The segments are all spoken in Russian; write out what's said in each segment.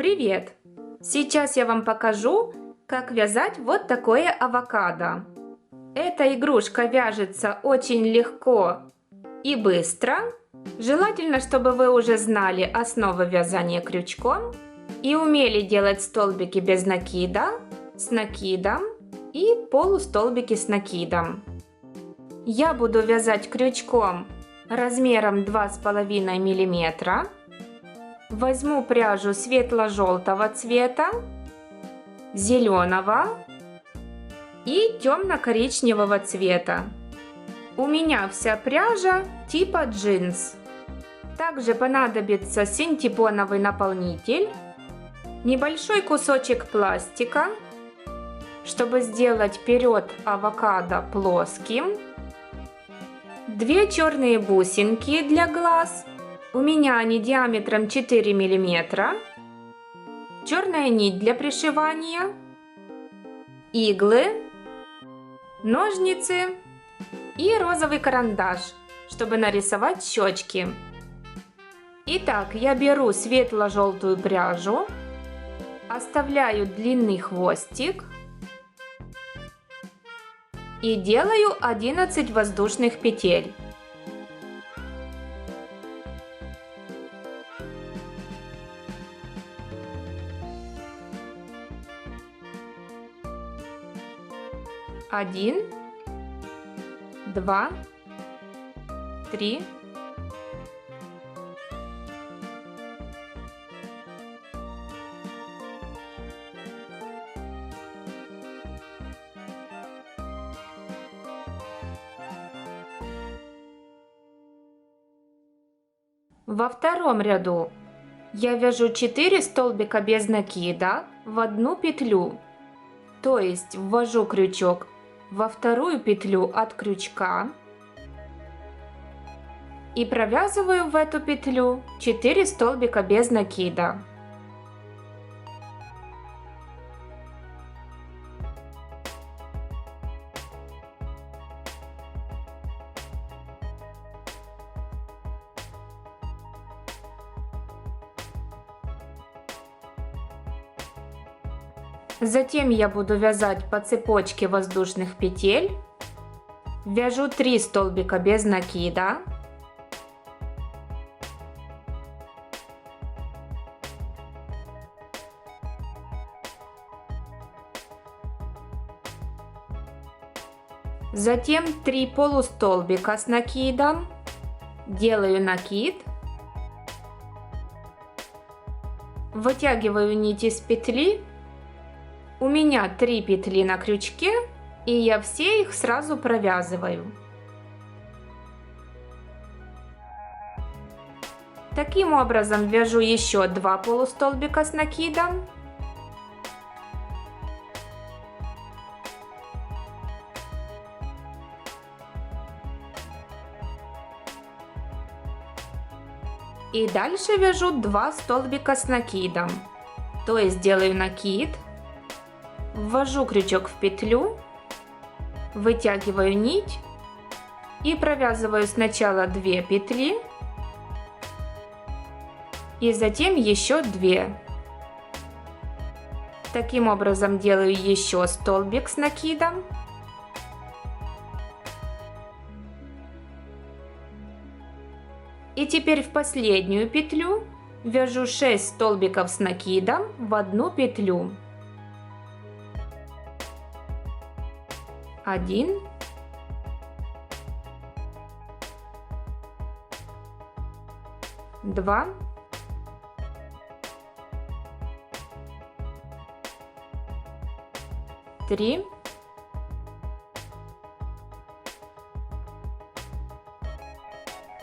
Привет! Сейчас я вам покажу, как вязать вот такое авокадо. Эта игрушка вяжется очень легко и быстро. Желательно, чтобы вы уже знали основы вязания крючком и умели делать столбики без накида, с накидом и полустолбики с накидом. Я буду вязать крючком размером 2,5 мм. Возьму пряжу светло-желтого цвета, зеленого и темно-коричневого цвета. У меня вся пряжа типа джинс. Также понадобится синтепоновый наполнитель, небольшой кусочек пластика, чтобы сделать вперед авокадо плоским, 2 черные бусинки для глаз. У меня они диаметром 4 мм, черная нить для пришивания, иглы, ножницы и розовый карандаш, чтобы нарисовать щечки. Итак, я беру светло-желтую пряжу, оставляю длинный хвостик и делаю 11 воздушных петель. Один, 2, 3, 'Во втором ряду я вяжу 4 столбика без накида в одну петлю, то есть ввожу крючок во вторую петлю от крючка и провязываю в эту петлю 4 столбика без накида. Затем я буду вязать по цепочке воздушных петель. Вяжу 3 столбика без накида. Затем 3 полустолбика с накидом. Делаю накид. Вытягиваю нить из петли. У меня 3 петли на крючке, и я все их сразу провязываю. Таким образом вяжу еще 2 полустолбика с накидом. И дальше вяжу 2 столбика с накидом. То есть делаю накид. Ввожу крючок в петлю, вытягиваю нить и провязываю сначала 2 петли и затем еще 2. Таким образом делаю еще столбик с накидом. И теперь в последнюю петлю вяжу 6 столбиков с накидом в одну петлю. 1, 2, 3,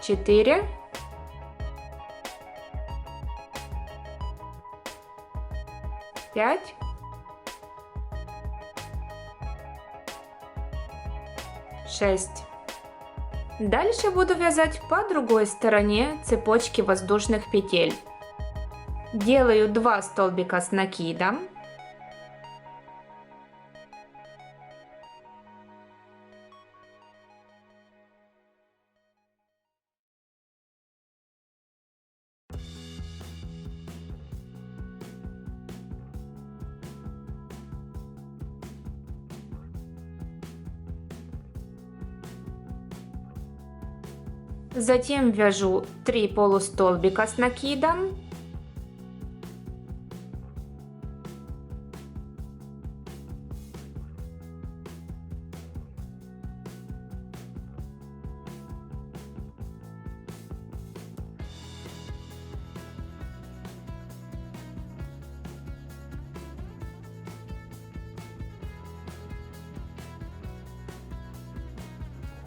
4, 5, 6. Дальше буду вязать по другой стороне цепочки воздушных петель. Делаю 2 столбика с накидом. Затем вяжу 3 полустолбика с накидом.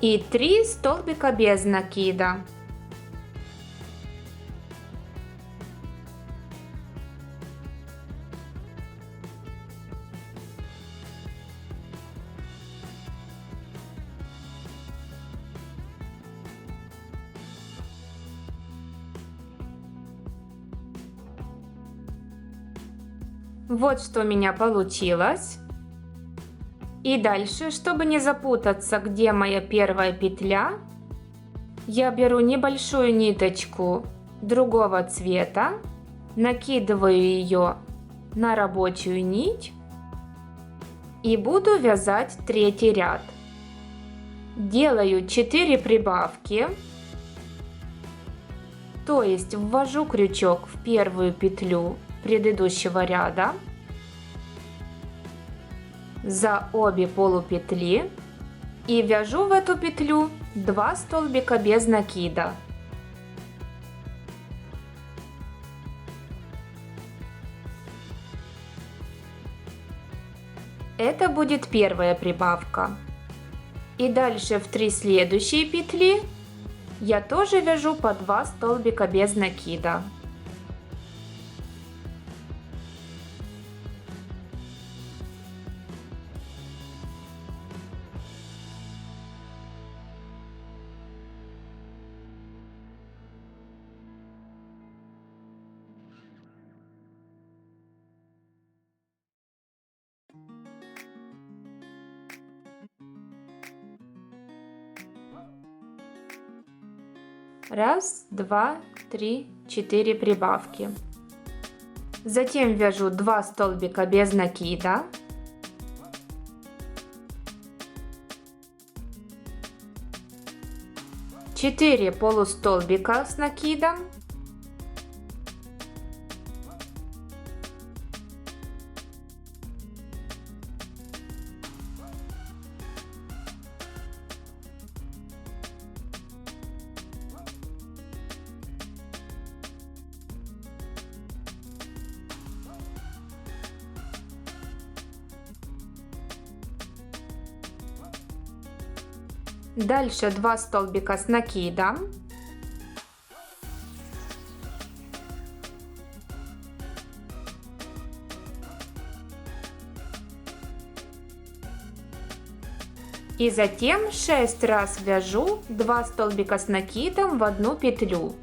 И 3 столбика без накида. Вот что у меня получилось. И дальше, чтобы не запутаться, где моя первая петля, я беру небольшую ниточку другого цвета, накидываю ее на рабочую нить и буду вязать третий ряд. Делаю 4 прибавки, то есть ввожу крючок в первую петлю предыдущего ряда, за обе полупетли и вяжу в эту петлю 2 столбика без накида. Это будет первая прибавка. И дальше в 3 следующие петли я тоже вяжу по 2 столбика без накида. Раз, два, три, 4 прибавки. Затем вяжу 2 столбика без накида. Четыре полустолбика с накидом. Дальше 2 столбика с накидом. И затем 6 раз вяжу 2 столбика с накидом в одну петлю.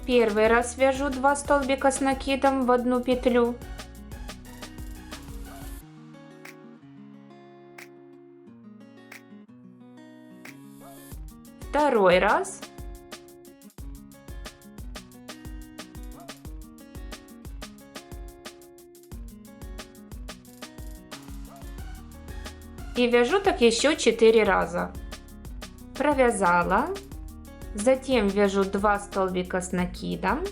Первый раз вяжу 2 столбика с накидом в одну петлю. Второй раз. И вяжу так еще 4 раза. Провязала. Затем вяжу 2 столбика с накидом.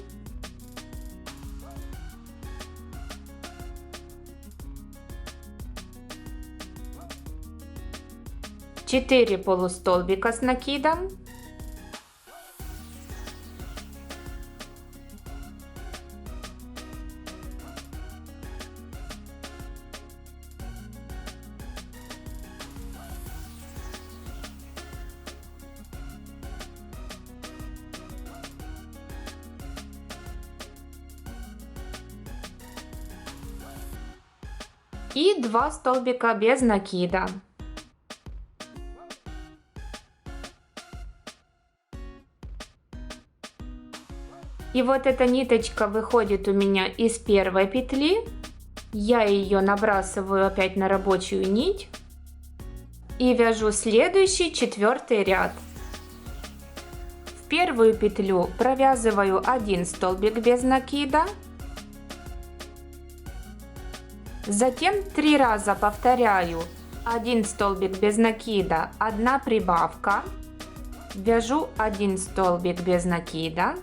Четыре полустолбика с накидом. И 2 столбика без накида. И вот эта ниточка выходит у меня из первой петли. Я ее набрасываю опять на рабочую нить и вяжу следующий 4-й ряд. В первую петлю провязываю 1 столбик без накида. Затем 3 раза повторяю 1 столбик без накида, 1 прибавка. Вяжу один столбик без накида,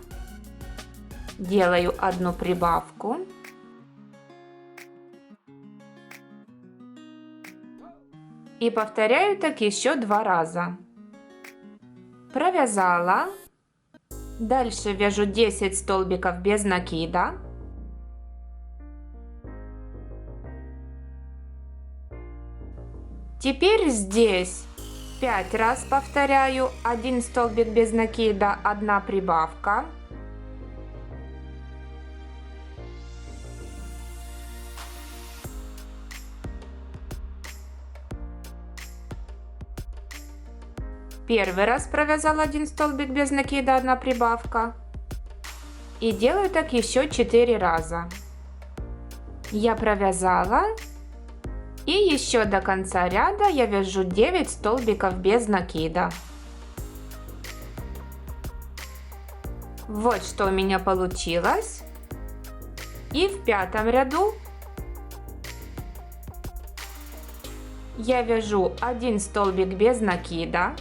делаю одну прибавку, и повторяю так еще 2 раза. Провязала, дальше вяжу 10 столбиков без накида, теперь здесь 5 раз повторяю, 1 столбик без накида, 1 прибавка. Первый раз провязала 1 столбик без накида, 1 прибавка. И делаю так еще 4 раза. Я провязала. И еще до конца ряда я вяжу 9 столбиков без накида. Вот что у меня получилось. И в 5-м ряду я вяжу 1 столбик без накида.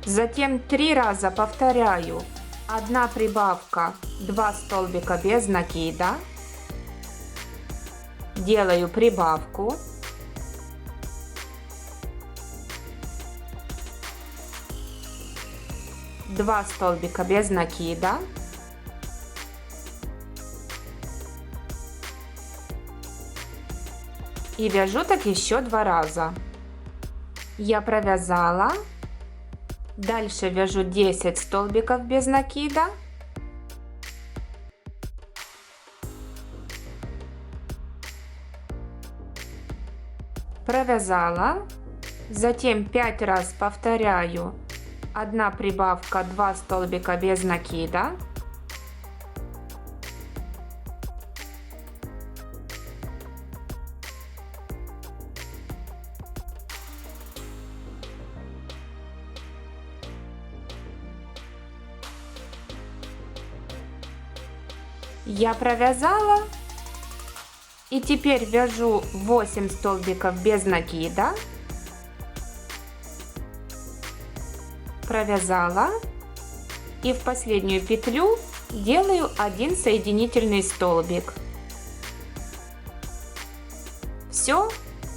Затем 3 раза повторяю 1 прибавка, 2 столбика без накида. Делаю прибавку. Два столбика без накида. И вяжу так еще 2 раза. Я провязала. Дальше вяжу 10 столбиков без накида. Провязала, затем 5 раз повторяю 1 прибавка, 2 столбика без накида. Я провязала. И теперь вяжу 8 столбиков без накида, провязала и в последнюю петлю делаю 1 соединительный столбик. Все,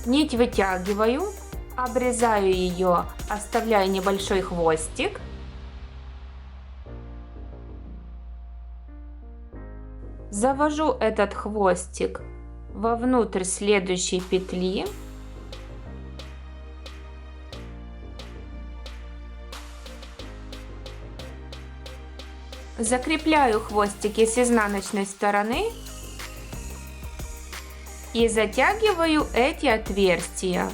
нить вытягиваю, обрезаю ее, оставляю небольшой хвостик. Завожу этот хвостик вовнутрь следующей петли. Закрепляю хвостики с изнаночной стороны и затягиваю эти отверстия.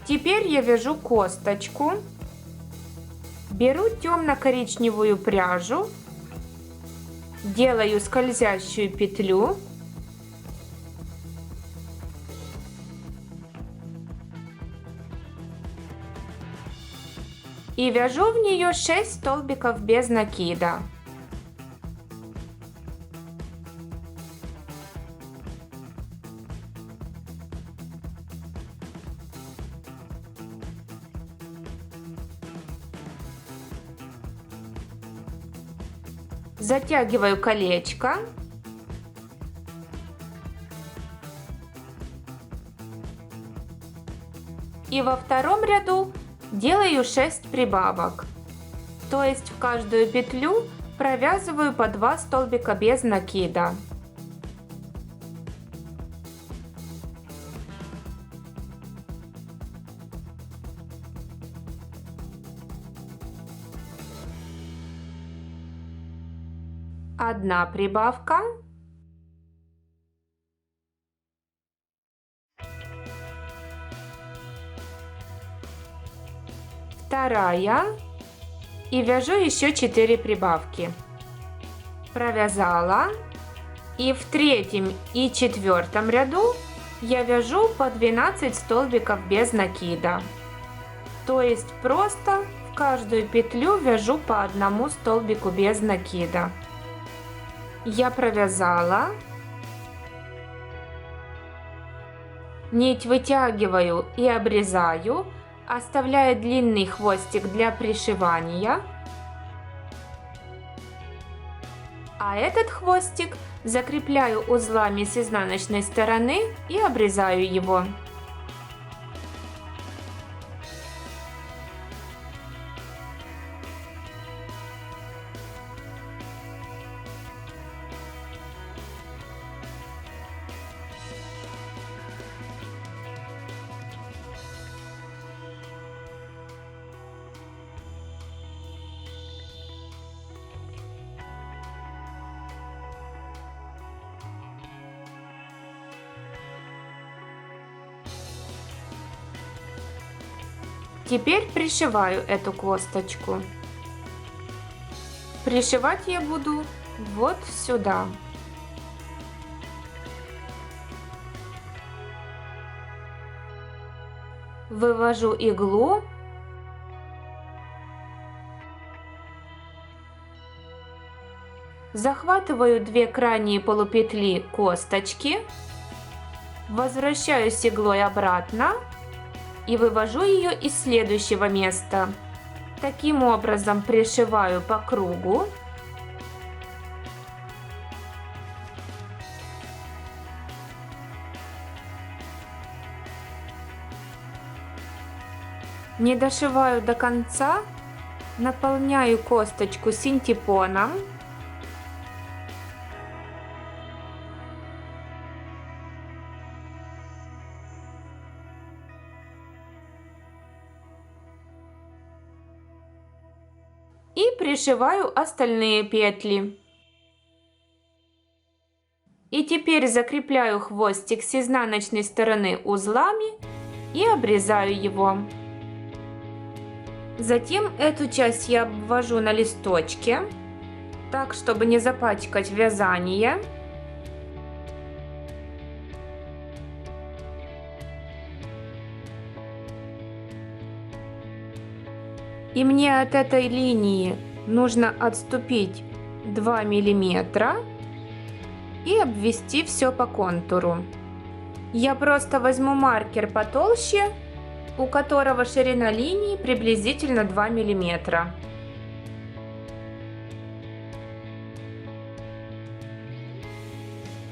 Теперь я вяжу косточку. Беру темно-коричневую пряжу, делаю скользящую петлю. И вяжу в нее 6 столбиков без накида. Затягиваю колечко. И во втором ряду делаю 6 прибавок. То есть в каждую петлю провязываю по 2 столбика без накида. Одна прибавка. Вторая. И вяжу еще 4 прибавки. Провязала. И в третьем и четвертом ряду я вяжу по 12 столбиков без накида. То есть просто в каждую петлю вяжу по одному столбику без накида. Я провязала. Нить вытягиваю и обрезаю, оставляя длинный хвостик для пришивания. А этот хвостик закрепляю узлами с изнаночной стороны и обрезаю его. Теперь пришиваю эту косточку. Пришивать я буду вот сюда. Вывожу иглу. Захватываю 2 крайние полупетли косточки. Возвращаюсь иглой обратно. И вывожу ее из следующего места. Таким образом пришиваю по кругу. Не дошиваю до конца, наполняю косточку синтепоном. И пришиваю остальные петли. И теперь закрепляю хвостик с изнаночной стороны узлами и обрезаю его. Затем эту часть я обвожу на листочке, так чтобы не запачкать вязание. И мне от этой линии нужно отступить 2 миллиметра и обвести все по контуру. Я просто возьму маркер потолще, у которого ширина линии приблизительно 2 миллиметра.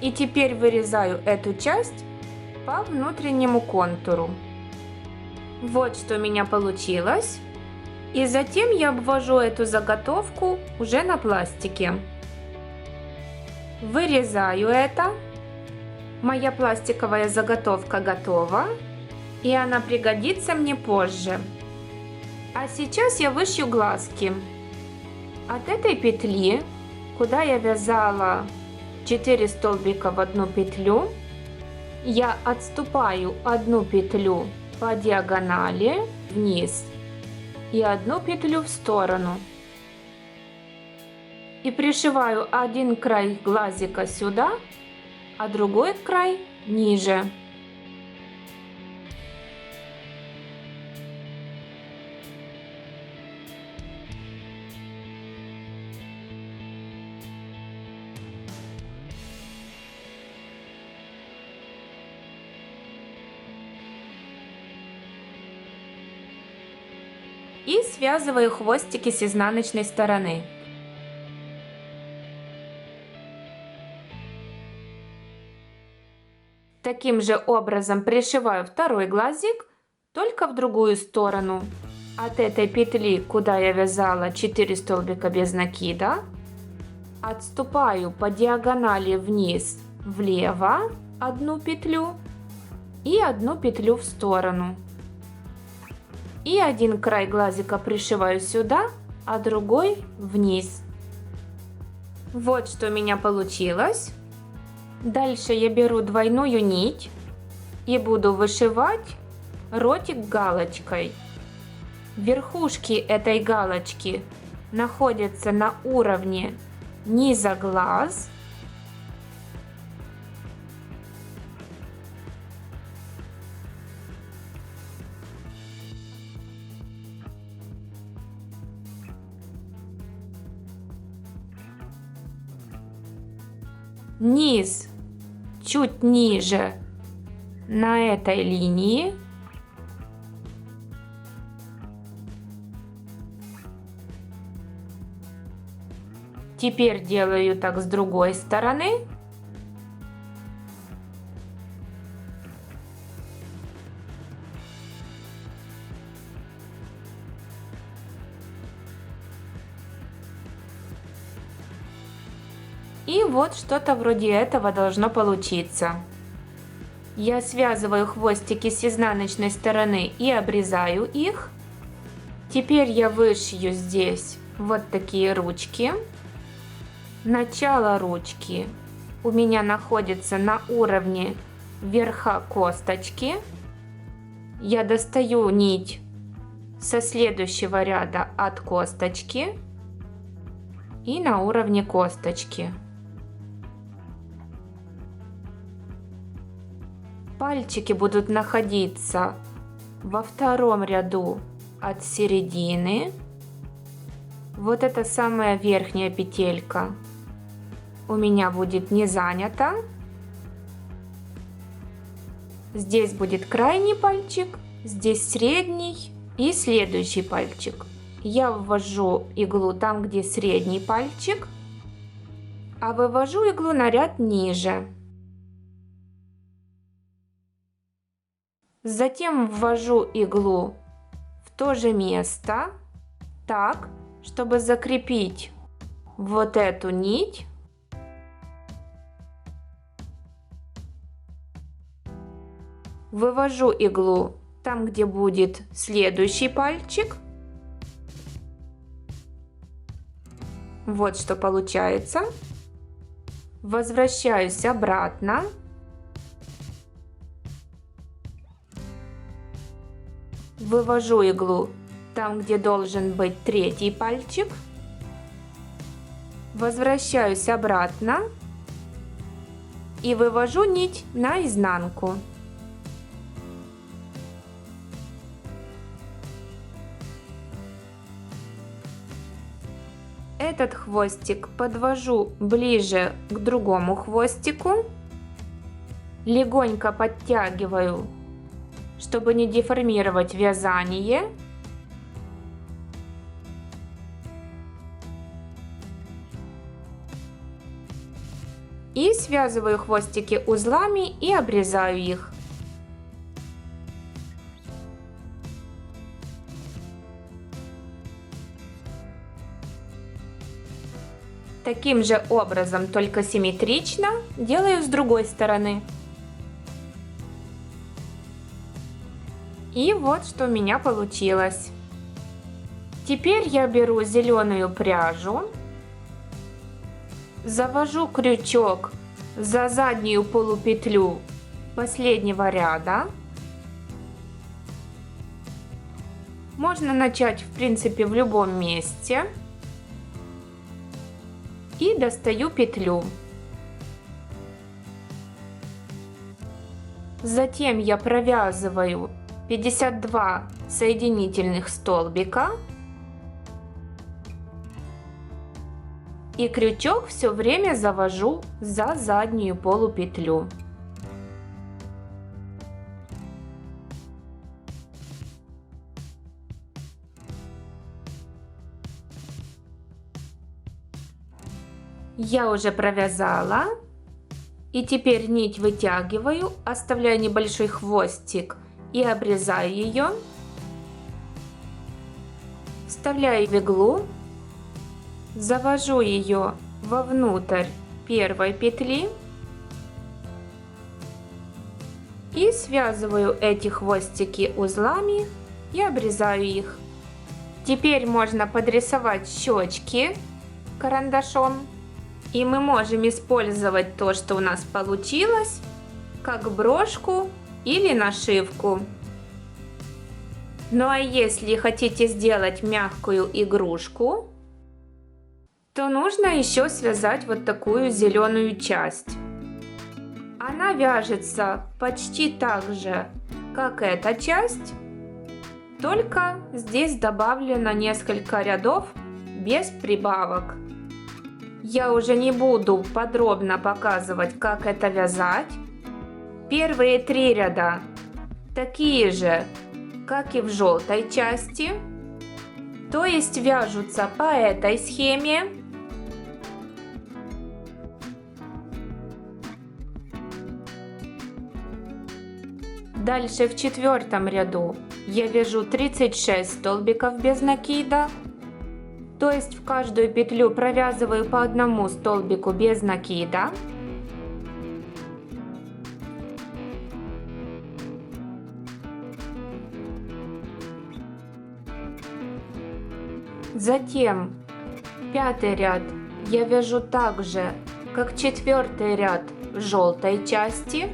И теперь вырезаю эту часть по внутреннему контуру. Вот что у меня получилось. И затем я обвожу эту заготовку уже на пластике. Вырезаю это. Моя пластиковая заготовка готова. И она пригодится мне позже. А сейчас я вышью глазки. От этой петли, куда я вязала 4 столбика в одну петлю, я отступаю одну петлю по диагонали вниз и одну петлю в сторону. И пришиваю один край глазика сюда, а другой край ниже. И связываю хвостики с изнаночной стороны. Таким же образом пришиваю второй глазик, только в другую сторону. От этой петли, куда я вязала 4 столбика без накида, отступаю по диагонали вниз влево одну петлю и одну петлю в сторону. И один край глазика пришиваю сюда, а другой вниз. Вот что у меня получилось. Дальше я беру двойную нить и буду вышивать ротик галочкой. Верхушки этой галочки находятся на уровне низа глаз. Низ чуть ниже на этой линии. Теперь делаю так с другой стороны. И вот что-то вроде этого должно получиться. Я связываю хвостики с изнаночной стороны и обрезаю их. Теперь я вышью здесь вот такие ручки. Начало ручки у меня находится на уровне верха косточки. Я достаю нить со следующего ряда от косточки и на уровне косточки. Пальчики будут находиться во втором ряду от середины. Вот это самая верхняя петелька у меня будет не занята. Здесь будет крайний пальчик, здесь средний и следующий пальчик. Я ввожу иглу там, где средний пальчик, а вывожу иглу на ряд ниже. Затем ввожу иглу в то же место, так, чтобы закрепить вот эту нить. Вывожу иглу там, где будет следующий пальчик. Вот что получается. Возвращаюсь обратно. Вывожу иглу там, где должен быть третий пальчик. Возвращаюсь обратно и вывожу нить на изнанку. Этот хвостик подвожу ближе к другому хвостику. Легонько подтягиваю, чтобы не деформировать вязание. И связываю хвостики узлами и обрезаю их. Таким же образом, только симметрично, делаю с другой стороны. И вот что у меня получилось. Теперь я беру зеленую пряжу, завожу крючок за заднюю полупетлю последнего ряда. Можно начать, в принципе, в любом месте. И достаю петлю. Затем я провязываю 52 соединительных столбика. И крючок все время завожу за заднюю полупетлю. Я уже провязала И теперь нить вытягиваю, оставляю небольшой хвостик и обрезаю ее. Вставляю в иглу, завожу ее вовнутрь первой петли и связываю эти хвостики узлами и обрезаю их. Теперь можно подрисовать щечки карандашом, и мы можем использовать то, что у нас получилось, как брошку или нашивку. Ну а если хотите сделать мягкую игрушку, то нужно еще связать вот такую зеленую часть. Она вяжется почти так же, как эта часть, только здесь добавлено несколько рядов без прибавок. Я уже не буду подробно показывать, как это вязать. Первые 3 ряда такие же, как и в желтой части, то есть вяжутся по этой схеме. Дальше в 4-м ряду я вяжу 36 столбиков без накида, то есть в каждую петлю провязываю по одному столбику без накида. Затем 5-й ряд я вяжу так же, как 4-й ряд в желтой части.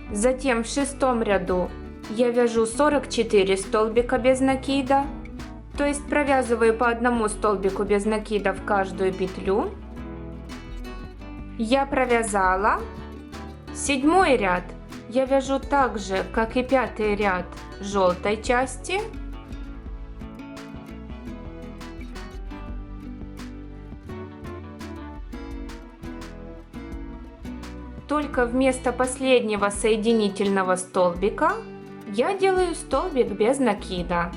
Затем в 6-м ряду я вяжу 44 столбика без накида, то есть провязываю по одному столбику без накида в каждую петлю. Я провязала. 7-й ряд я вяжу так же, как и 5-й ряд желтой части. Только вместо последнего соединительного столбика я делаю столбик без накида.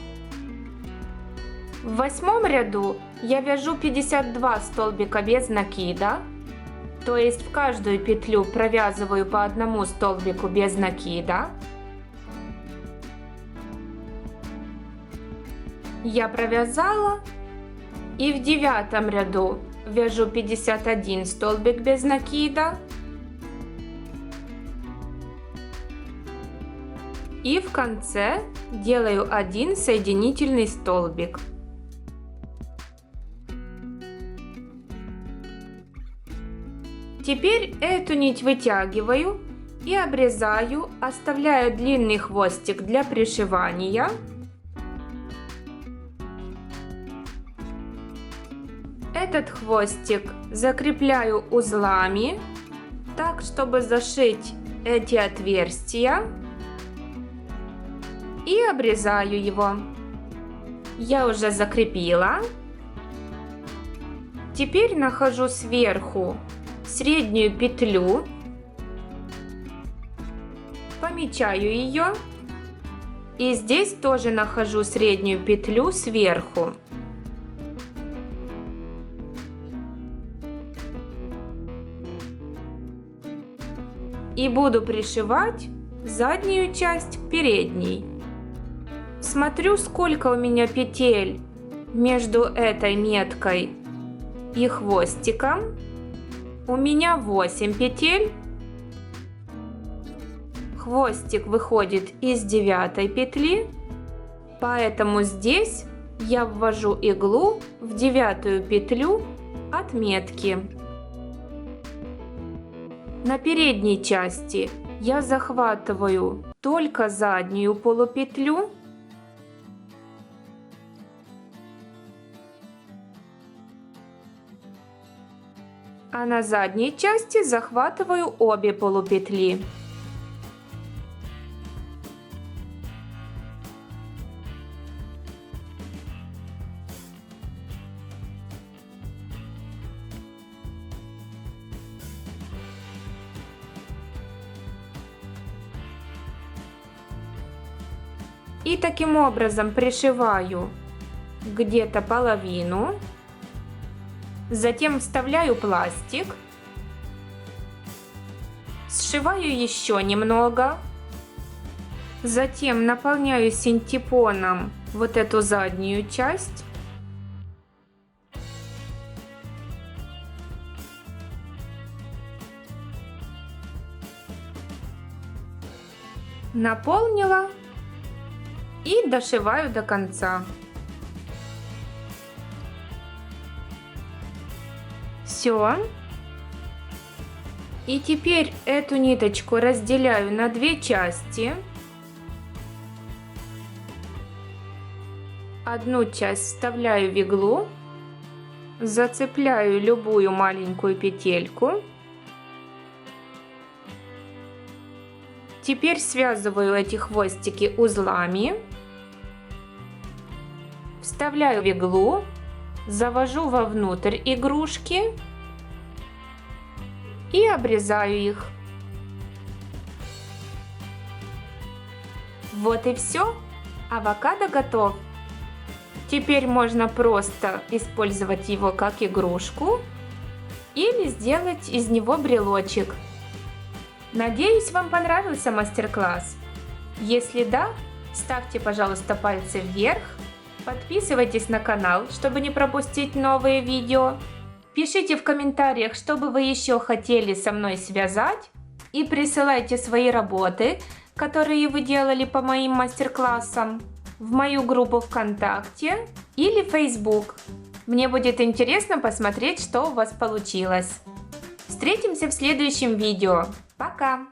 В 8-м ряду я вяжу 52 столбика без накида, то есть в каждую петлю провязываю по одному столбику без накида. Я провязала, и в 9-м ряду вяжу 51 столбик без накида. И в конце делаю один соединительный столбик. Теперь эту нить вытягиваю и обрезаю, оставляя длинный хвостик для пришивания. Этот хвостик закрепляю узлами, так чтобы зашить эти отверстия. И обрезаю его. Я уже закрепила. Теперь нахожу сверху среднюю петлю, помечаю ее, и здесь тоже нахожу среднюю петлю сверху. И буду пришивать заднюю часть к передней. Смотрю, сколько у меня петель между этой меткой и хвостиком. У меня 8 петель. Хвостик выходит из 9-й петли, поэтому здесь я ввожу иглу в 9-ю петлю от метки. На передней части я захватываю только заднюю полупетлю. А на задней части захватываю обе полупетли. И таким образом пришиваю где-то половину. Затем вставляю пластик. Сшиваю еще немного. Затем наполняю синтепоном вот эту заднюю часть. Наполнила и дошиваю до конца. Все. И теперь эту ниточку разделяю на две части. Одну часть вставляю в иглу, зацепляю любую маленькую петельку. Теперь связываю эти хвостики узлами, вставляю в иглу, завожу вовнутрь игрушки и обрезаю их. Вот и все, авокадо готов. Теперь можно просто использовать его как игрушку или сделать из него брелочек. Надеюсь, вам понравился мастер-класс. Если да, ставьте, пожалуйста, пальцы вверх, подписывайтесь на канал, чтобы не пропустить новые видео. Пишите в комментариях, что бы вы еще хотели со мной связать, и присылайте свои работы, которые вы делали по моим мастер-классам, в мою группу ВКонтакте или Facebook. Мне будет интересно посмотреть, что у вас получилось. Встретимся в следующем видео. Пока!